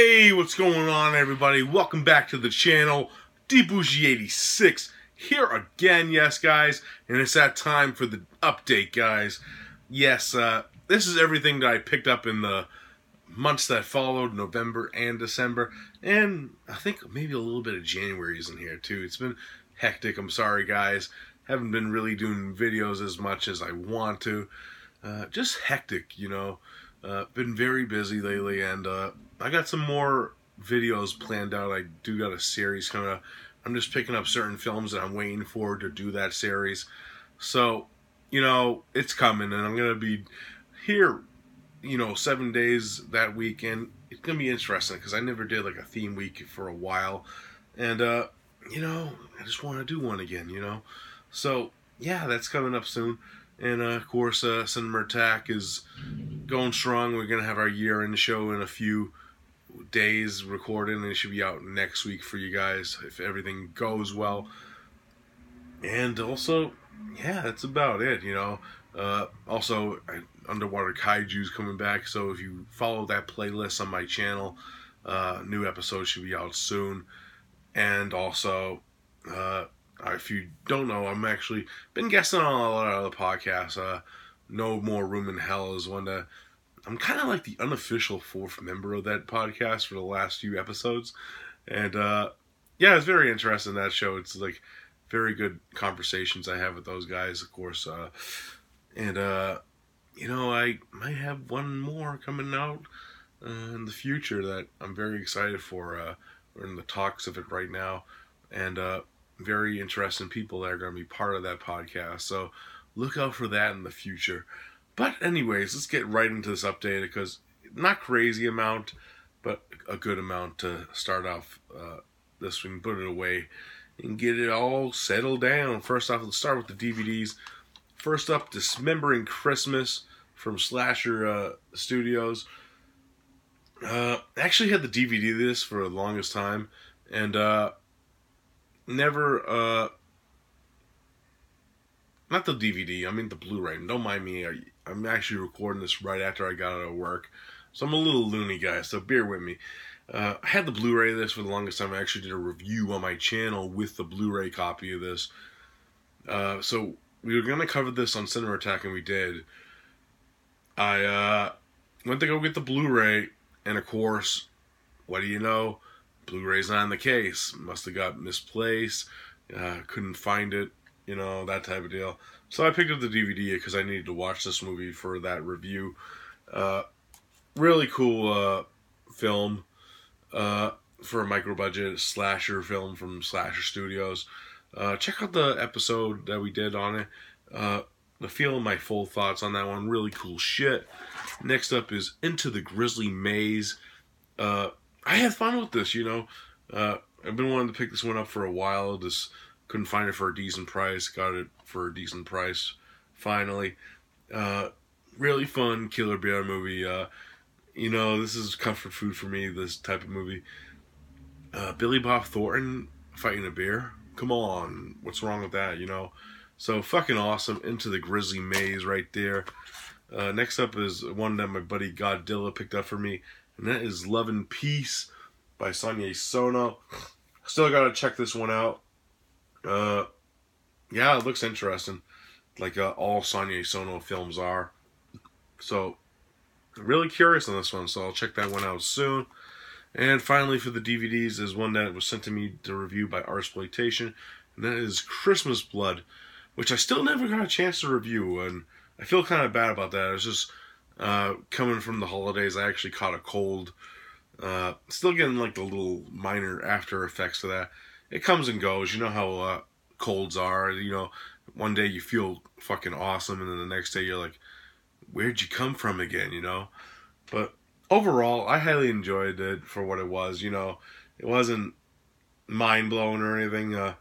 Hey, what's going on, everybody? Welcome back to the channel. DBougie86 here again, yes, guys. And it's that time for the update, guys. Yes, this is everything that I picked up in the months that followed, November and December. And I think maybe a little bit of January is in here, too. It's been hectic. I'm sorry, guys. Haven't been really doing videos as much as I want to. Just hectic, you know. Been very busy lately, and I got some more videos planned out. I do got a series coming up. I'm just picking up certain films that I'm waiting for to do that series. So, you know, it's coming, and I'm going to be here, you know, 7 days that week, and it's going to be interesting, because I never did, like, a theme week for a while. And, you know, I just want to do one again, you know. So, yeah, that's coming up soon. And, of course, Cinema Attack is going strong. We're going to have our year-end show in a few days recording, and it should be out next week for you guys if everything goes well. And also, yeah, that's about it, you know. Also, Underwater Kaiju's coming back, so if you follow that playlist on my channel, new episodes should be out soon. And also, if you don't know, I'm actually been guesting on a lot of other podcasts. No More Room in Hell is one that I'm kind of like the unofficial fourth member of that podcast for the last few episodes. And yeah, it's very interesting, that show. It's like very good conversations I have with those guys, of course. And you know, I might have one more coming out in the future that I'm very excited for. We're in the talks of it right now. And very interesting people that are going to be part of that podcast. So look out for that in the future. But anyways, let's get right into this update, because not crazy amount, but a good amount to start off this week, put it away, and get it all settled down. First off, let's start with the DVDs. First up, Dismembering Christmas from Slasher Studios. Actually had the DVD of this for the longest time, and never, not the DVD, I mean the Blu-ray. Don't mind me, I'm actually recording this right after I got out of work. So I'm a little loony, guys, so bear with me. I had the Blu-ray of this for the longest time. I actually did a review on my channel with the Blu-ray copy of this. So we were going to cover this on Cinema Attack, and we did. I went to go get the Blu-ray, and of course, what do you know? Blu-ray's not in the case. Must have got misplaced. Couldn't find it. You know, that type of deal. So I picked up the DVD because I needed to watch this movie for that review. Really cool film for a micro-budget slasher film from Slasher Studios. Check out the episode that we did on it. The feel of my full thoughts on that one. Really cool shit. Next up is Into the Grisly Maze. I had fun with this, you know. I've been wanting to pick this one up for a while. Just couldn't find it for a decent price. Got it for a decent price, finally. Really fun Killer Bear movie. You know, this is comfort food for me, this type of movie. Billy Bob Thornton fighting a bear? Come on, what's wrong with that, you know? So, fucking awesome. Into the Grisly Maze right there. Next up is one that my buddy Godzilla picked up for me, and that is Love and Peace by Sonia Sono. Still gotta check this one out. Yeah, it looks interesting, like all Sonia Sono films are. So, really curious on this one, so I'll check that one out soon. And finally, for the DVDs, is one that was sent to me to review by Artsploitation, and that is Christmas Blood, which I still never got a chance to review, and I feel kind of bad about that. It's just coming from the holidays, I actually caught a cold. Still getting like the little minor after effects of that. It comes and goes. You know how colds are. You know, one day you feel fucking awesome, and then the next day you're like, where'd you come from again, you know? But overall, I highly enjoyed it for what it was, you know. It wasn't mind-blowing or anything. I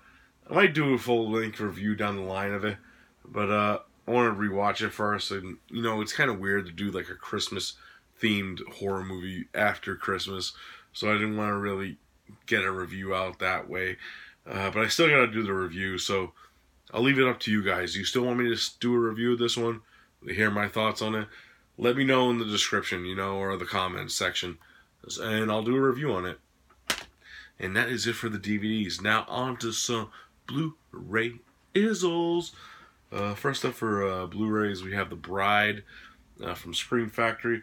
might do a full-length review down the line of it, but I want to rewatch it first. And, you know, it's kind of weird to do like a Christmas-themed horror movie after Christmas, so I didn't want to really get a review out that way. But I still gotta do the review, so I'll leave it up to you guys. Do you still want me to do a review of this one? To hear my thoughts on it? Let me know in the description, you know, or the comments section. and I'll do a review on it. And that is it for the DVDs. Now on to some Blu-ray izzles. First up for Blu-rays, we have The Bride from Scream Factory.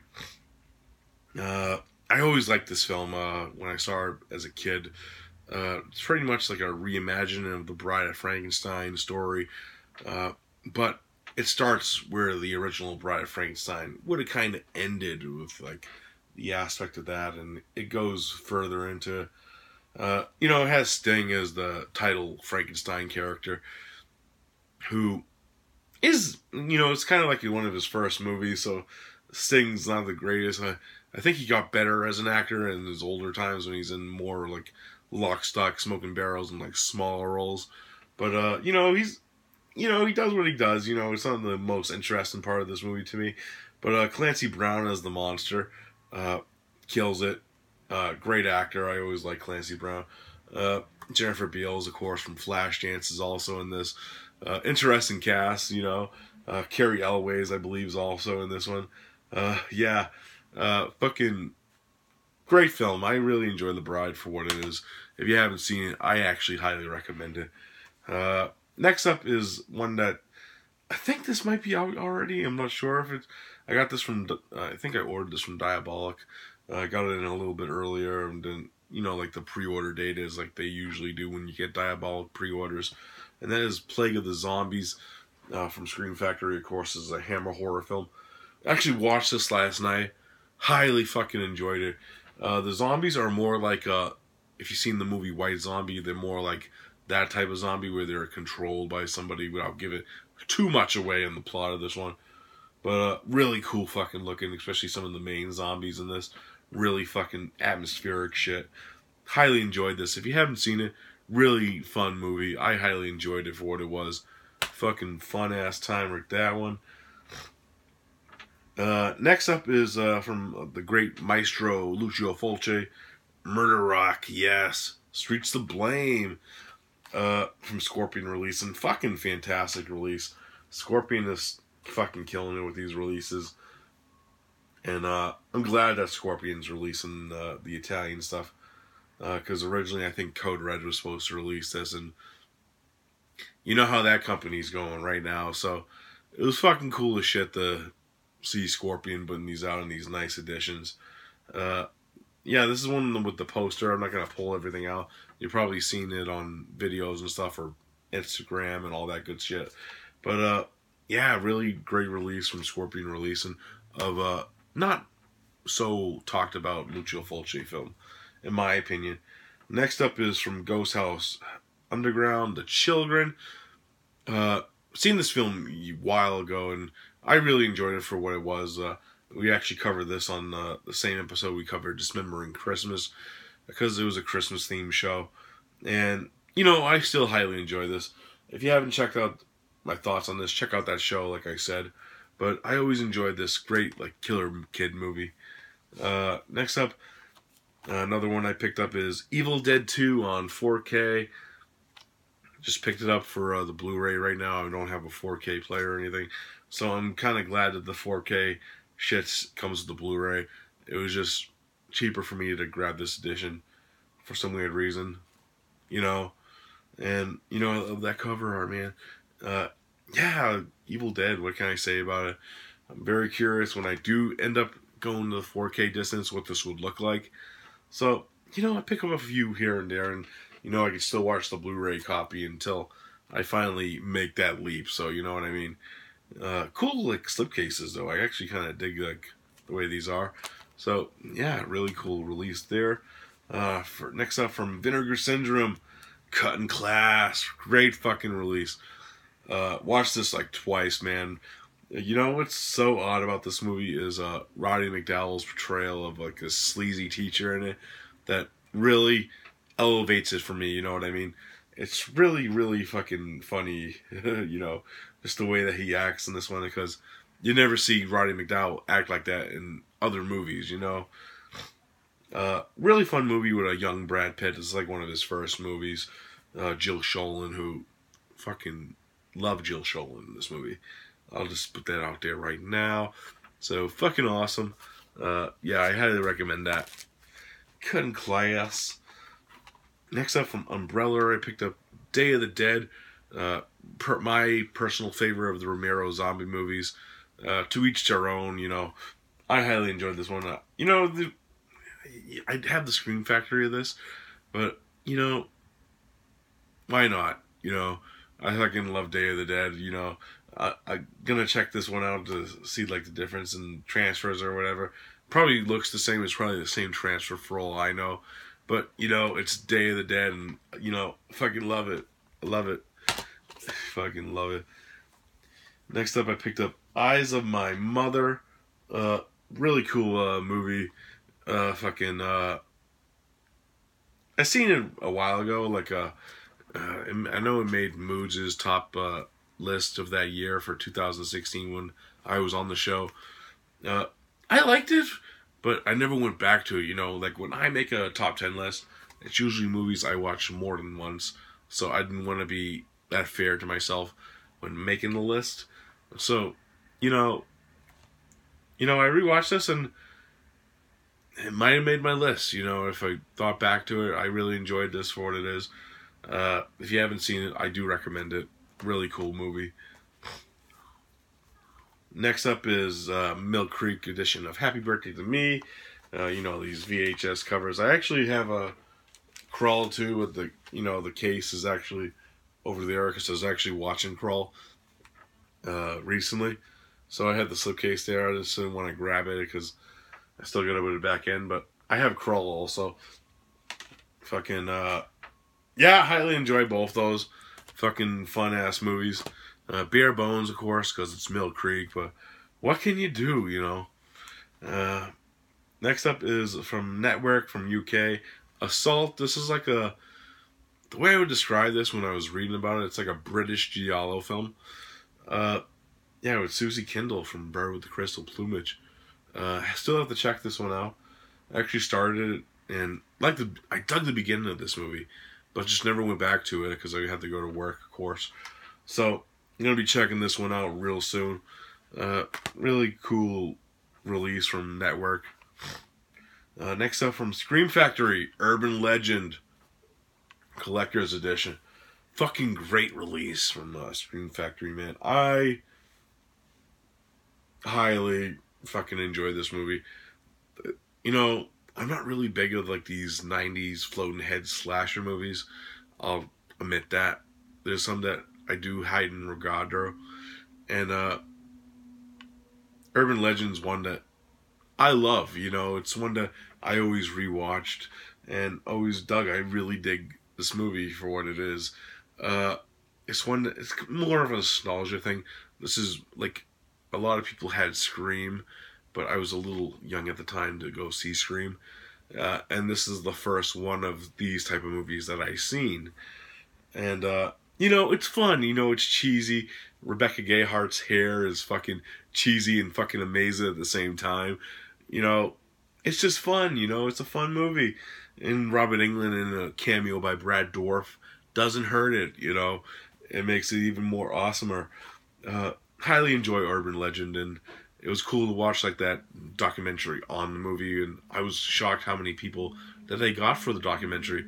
I always liked this film when I saw it as a kid. It's pretty much like a reimagining of the Bride of Frankenstein story, but it starts where the original Bride of Frankenstein would have kind of ended, with like the aspect of that, and it goes further into, it has Sting as the title Frankenstein character, who is, it's kind of like one of his first movies, so Sting's not the greatest. I think he got better as an actor in his older times when he's in more like Lock, Stock, Smoking Barrels and like smaller roles. But, he's, he does what he does. It's not the most interesting part of this movie to me. But Clancy Brown as the monster kills it. Great actor. I always like Clancy Brown. Jennifer Beals, of course, from Flashdance is also in this. Interesting cast, Carrie Elways, I believe, is also in this one. Fucking great film. I really enjoy The Bride for what it is. If you haven't seen it, I actually highly recommend it. Next up is one that I think this might be out already. I'm not sure if it's. I got this from. I think I ordered this from Diabolic. I got it in a little bit earlier, and then like the pre-order date is like they usually do when you get Diabolic pre-orders. And that is Plague of the Zombies from Scream Factory. Of course, is a Hammer horror film. I actually watched this last night. Highly fucking enjoyed it. The zombies are more like, if you've seen the movie White Zombie, they're more like that type of zombie where they're controlled by somebody without giving too much away in the plot of this one. But really cool fucking looking, especially some of the main zombies in this. Really fucking atmospheric shit. Highly enjoyed this. If you haven't seen it, really fun movie. I highly enjoyed it for what it was. Fucking fun ass time with that one. Next up is from the great maestro Lucio Fulci, Murder Rock. Yes, Streets to Blame from Scorpion release, and fucking fantastic release. Scorpion is fucking killing it with these releases, and I'm glad that Scorpion's releasing the Italian stuff. Because originally I think Code Red was supposed to release this, and you know how that company's going right now. So it was fucking cool as shit to see Scorpion putting these out in these nice editions. This is one with the poster. I'm not going to pull everything out. You've probably seen it on videos and stuff, or Instagram and all that good shit. But really great release from Scorpion releasing of not so talked about Lucio Fulci film, in my opinion. Next up is from Ghost House Underground, The Children. Seen this film a while ago, and I really enjoyed it for what it was. We actually covered this on the same episode we covered Dismembering Christmas, because it was a Christmas themed show. And, I still highly enjoy this. If you haven't checked out my thoughts on this, check out that show, like I said. But I always enjoyed this great, killer kid movie. Next up, another one I picked up is Evil Dead 2 on 4K. Just picked it up for the Blu-ray right now. I don't have a 4K player or anything. So I'm kind of glad that the 4K shit comes with the Blu-ray. It was just cheaper for me to grab this edition for some weird reason. And, I love that cover art, man. Evil Dead, what can I say about it? I'm very curious when I do end up going to the 4K distance what this would look like. So, I pick up a few here and there, and, I can still watch the Blu-ray copy until I finally make that leap, so you know what I mean. Cool, slipcases, though. I actually kind of dig, the way these are. So, really cool release there. Next up, from Vinegar Syndrome, Cut in Class. Great fucking release. Watched this, twice, man. What's so odd about this movie is Roddy McDowall's portrayal of a sleazy teacher in it that really elevates it for me, you know what I mean? It's really, really fucking funny, just the way that he acts in this one, because you never see Roddy McDowall act like that in other movies, Really fun movie with a young Brad Pitt. It's one of his first movies. Jill Schoelen, who fucking love Jill Schoelen in this movie. I'll just put that out there right now. So, fucking awesome. I highly recommend that. couldn't class. Next up from Umbrella, I picked up Day of the Dead. My personal favorite of the Romero zombie movies. To each their own, you know. I highly enjoyed this one. You know, I'd have the Scream Factory of this, but, you know, why not? You know, I fucking love Day of the Dead, you know. I'm gonna check this one out to see, like, the difference in transfers or whatever. Probably looks the same. It's probably the same transfer for all I know. But, you know, it's Day of the Dead, and, you know, fucking love it. I love it. Fucking love it. Next up, I picked up Eyes of My Mother. Really cool movie. I seen it a while ago. Like, I know it made Moods' top list of that year for 2016 when I was on the show. I liked it, but I never went back to it. You know, like when I make a top 10 list, it's usually movies I watch more than once. So I didn't want to be that fair to myself when making the list. So, you know, I rewatched this and it might have made my list. You know, if I thought back to it, I really enjoyed this for what it is. If you haven't seen it, I do recommend it. Really cool movie. Next up is Mill Creek edition of Happy Birthday to Me. You know, these VHS covers. I actually have a Crawl too with the, you know, the case is actually over there because I was actually watching Crawl recently. So I had the slipcase there. I just didn't want to grab it because I still got it with the back end. But I have Crawl also. Fucking, yeah, I highly enjoy both those. Fucking fun-ass movies. Bare bones, of course, because it's Mill Creek. But what can you do, you know? Next up is from Network from UK. Assault. This is like the way I would describe this when I was reading about it, it's like a British giallo film. Yeah, with Susie Kindle from Bird with the Crystal Plumage. I still have to check this one out. I actually started it and I dug the beginning of this movie, but just never went back to it because I had to go to work, of course. So I'm gonna be checking this one out real soon. Really cool release from Network. Next up from Scream Factory, Urban Legend Collector's Edition. Fucking great release from Scream Factory, man. I highly fucking enjoy this movie. You know, I'm not really big of like these 90s floating head slasher movies. I'll admit that. There's some that I do hide in regard to. And Urban Legend's one that I love, you know. It's one that I always rewatched and always dug. I really dig this movie for what it is. It's one that, it's more of a nostalgia thing. This is like a lot of people had Scream, but I was a little young at the time to go see Scream. And this is the first one of these type of movies that I seen. And you know, it's fun, you know, it's cheesy. Rebecca Gayhart's hair is fucking cheesy and fucking amazing at the same time. You know, it's just fun, you know, it's a fun movie. And Robert Englund in a cameo by Brad Dourif doesn't hurt it, you know. It makes it even more awesomer. Highly enjoy Urban Legend, and it was cool to watch like that documentary on the movie, and I was shocked how many people that they got for the documentary.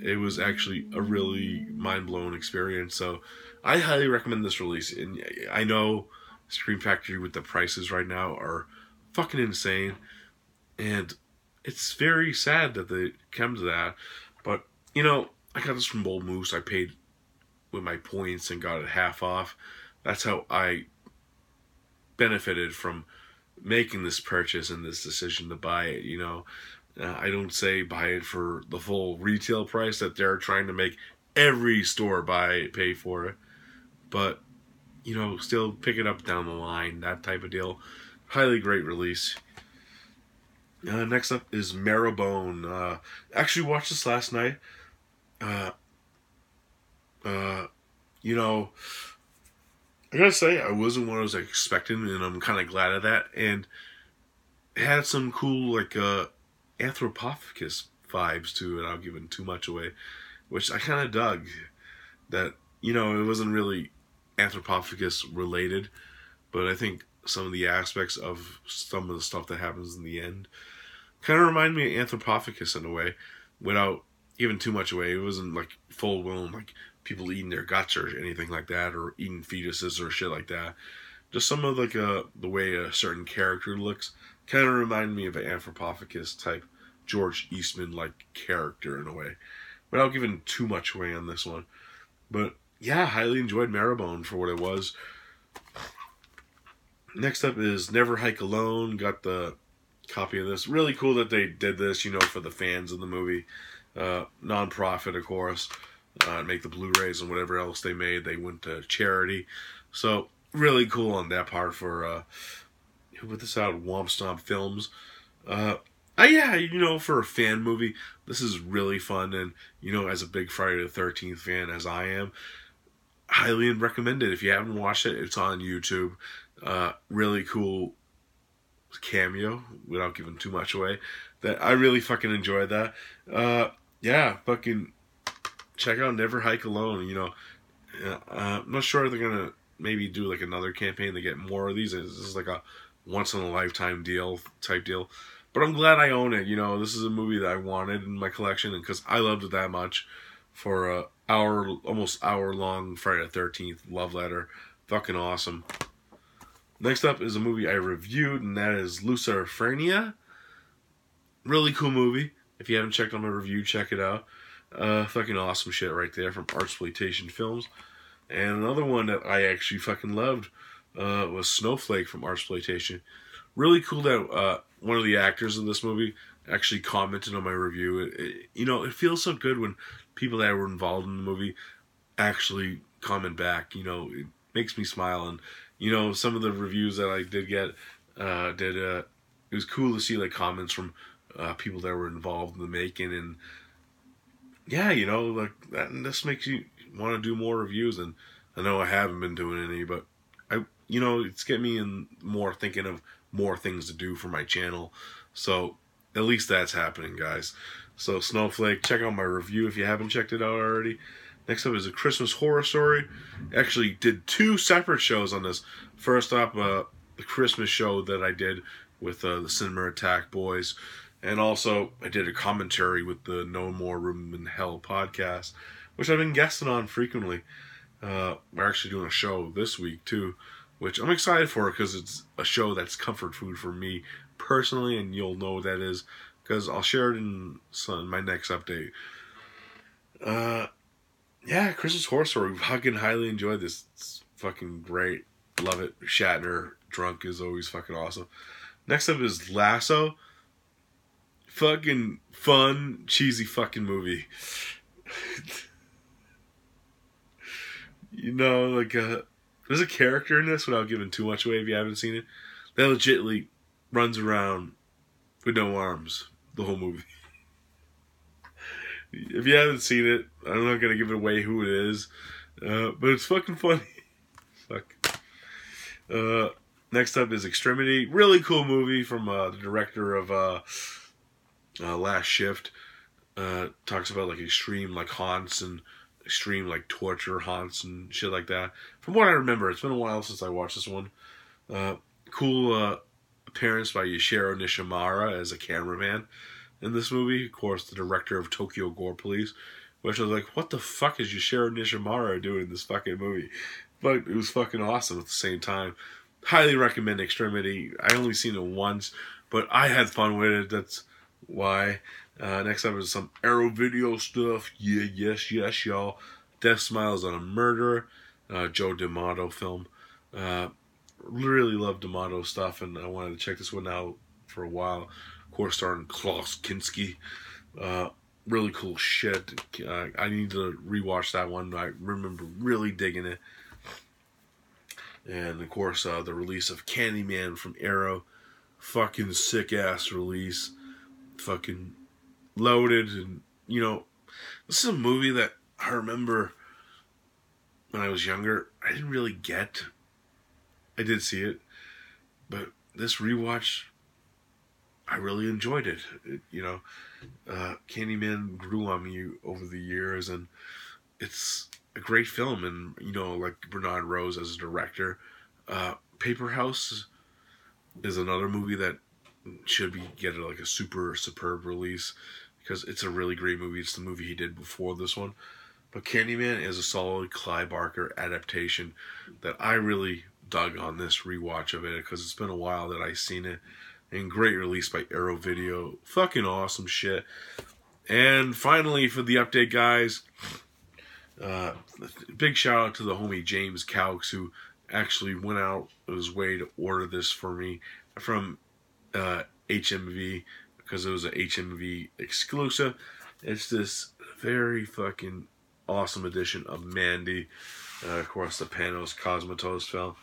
It was actually a really mind-blowing experience, so I highly recommend this release. And I know Scream Factory with the prices right now are fucking insane, and it's very sad that they come to that. But, you know, I got this from Bold Moose. I paid with my points and got it half off. That's how I benefited from making this purchase and this decision to buy it, you know. I don't say buy it for the full retail price that they're trying to make every store pay for it. But, you know, still pick it up down the line, that type of deal. Highly great release. Next up is Marrowbone. Actually watched this last night. You know, I gotta say, I wasn't what I was expecting, and I'm kind of glad of that. And it had some cool, like, Anthropophagus vibes to it. I'll give it too much away, which I kind of dug. That, you know, it wasn't really Anthropophagus related, but I think some of the aspects of some of the stuff that happens in the end Kind of reminded me of Anthropophagus in a way, without giving too much away. It wasn't like full blown like people eating their guts or anything like that, or eating fetuses or shit like that. Just some of like the way a certain character looks kind of reminded me of an Anthropophagus type George Eastman like character in a way, without giving too much away on this one. But yeah, highly enjoyed Marrowbone for what it was. Next up is Never Hike Alone. Got the copy of this. Really cool that they did this, you know, for the fans of the movie. Non-profit, of course. Make the Blu-rays and whatever else they made. They went to charity. So, really cool on that part for, who put this out? Womp Stomp Films. Yeah, you know, for a fan movie, this is really fun. And, you know, as a big Friday the 13th fan, as I am, highly recommend it. If you haven't watched it, it's on YouTube. Really cool cameo, without giving too much away. That I really fucking enjoyed that. Yeah, fucking check out Never Hike Alone. You know, I'm not sure they're gonna maybe do like another campaign to get more of these. This is like a once in a lifetime type deal. But I'm glad I own it. You know, this is a movie that I wanted in my collection, and because I loved it that much, for a almost hour long Friday the 13th love letter. Fucking awesome. Next up is a movie I reviewed, and that is Lucifrenia. Really cool movie. If you haven't checked out my review, check it out. Fucking awesome shit right there from Artsploitation Films. And another one that I actually fucking loved was Snowflake from Artsploitation. Really cool that one of the actors in this movie actually commented on my review. You know, it feels so good when people that were involved in the movie actually comment back. You know, it makes me smile. And, you know, some of the reviews that I did get, it was cool to see like comments from people that were involved in the making. And yeah, you know, like this makes you want to do more reviews. And I know I haven't been doing any, but you know, it's getting me in more thinking of more things to do for my channel. So at least that's happening, guys. So Snowflake, check out my review if you haven't checked it out already. Next up is A Christmas Horror Story. Actually did 2 separate shows on this. First up, the Christmas show that I did with the Cinema Attack boys. And also, I did a commentary with the No More Room in Hell podcast, which I've been guesting on frequently. We're actually doing a show this week, too, which I'm excited for because it's a show that's comfort food for me personally, and you'll know what that is because I'll share it in my next update. Yeah, Christmas Horror Story. Fucking highly enjoyed this. It's fucking great. Love it. Shatner drunk is always fucking awesome. Next up is Lasso. Fucking fun, cheesy fucking movie. You know, like, there's a character in this, without giving too much away if you haven't seen it, that legitimately runs around with no arms the whole movie. If you haven't seen it, I'm not going to give it away who it is, but it's fucking funny. Fuck. Next up is Extremity. Really cool movie from the director of Last Shift. Talks about like extreme like haunts and extreme like torture haunts and shit like that. From what I remember, it's been a while since I watched this one. Cool appearance by Yoshiro Nishimura as a cameraman in this movie. Of course, the director of Tokyo Gore Police, which I was like, what the fuck is Yoshiro Nishimura doing in this fucking movie? But it was fucking awesome at the same time. Highly recommend Extremity. I only seen it once, but I had fun with it. That's why. Next up is some Arrow Video stuff. Yeah, yes, y'all. Death Smiles on a Murderer. Joe D'Amato film. Really love D'Amato stuff, and I wanted to check this one out for a while. Of course, starring Klaus Kinski. Really cool shit. I need to rewatch that one. I remember really digging it. And of course, the release of Candyman from Arrow. Fucking sick ass release. Fucking loaded. And, you know, this is a movie that I remember when I was younger, I didn't really get. I did see it, but this rewatch, I really enjoyed it. You know, Candyman grew on me over the years, and it's a great film. And, you know, like Bernard Rose as a director. Paper House is another movie that should be getting like a super superb release because it's a really great movie. It's the movie he did before this one. But Candyman is a solid Clive Barker adaptation that I really dug on this rewatch of it because it's been a while that I've seen it. And great release by Arrow Video. Fucking awesome shit. And finally, for the update, guys, big shout out to the homie James Cowks, who actually went out of his way to order this for me from HMV because it was an HMV exclusive. It's this very fucking awesome edition of Mandy. Of course, the Panos Cosmatos film,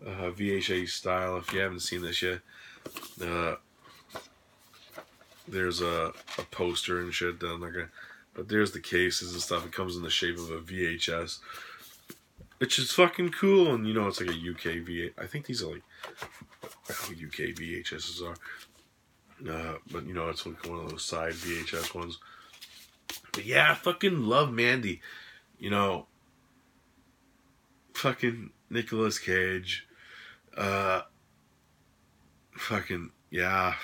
VHA style. If you haven't seen this yet, there's a poster and shit down there. But there's the cases and stuff. It comes in the shape of a VHS. It's just fucking cool, and you know it's like a UK VHS. I think these are like how UK VHSs are. But you know it's like one of those side VHS ones. But yeah, I fucking love Mandy. You know, fucking Nicolas Cage. Fucking yeah.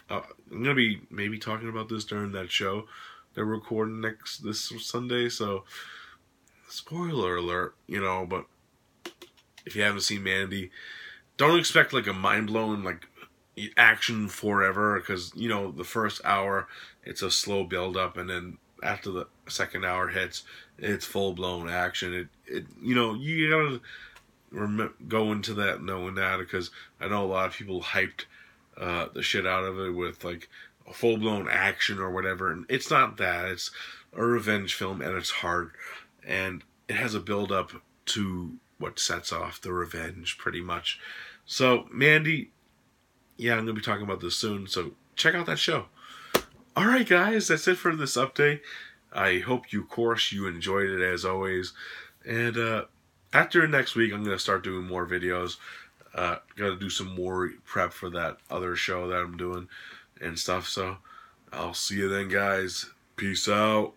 I'm gonna be maybe talking about this during that show they're recording this Sunday, so spoiler alert, you know, but if you haven't seen Mandy, don't expect like a mind-blowing like action forever, because you know the first hour it's a slow build-up, and then after the second hour hits, it's full-blown action. It you know, you gotta go into that knowing that, because I know a lot of people hyped the shit out of it with like a full-blown action or whatever, and it's not that. It's a revenge film at its heart, and it has a build-up to what sets off the revenge pretty much. So Mandy, yeah, I'm gonna be talking about this soon, so check out that show. Alright guys, that's it for this update. I hope you, of course, you enjoyed it as always, and after next week I'm gonna start doing more videos. Gotta do some more prep for that other show that I'm doing and stuff, so I'll see you then, guys. Peace out.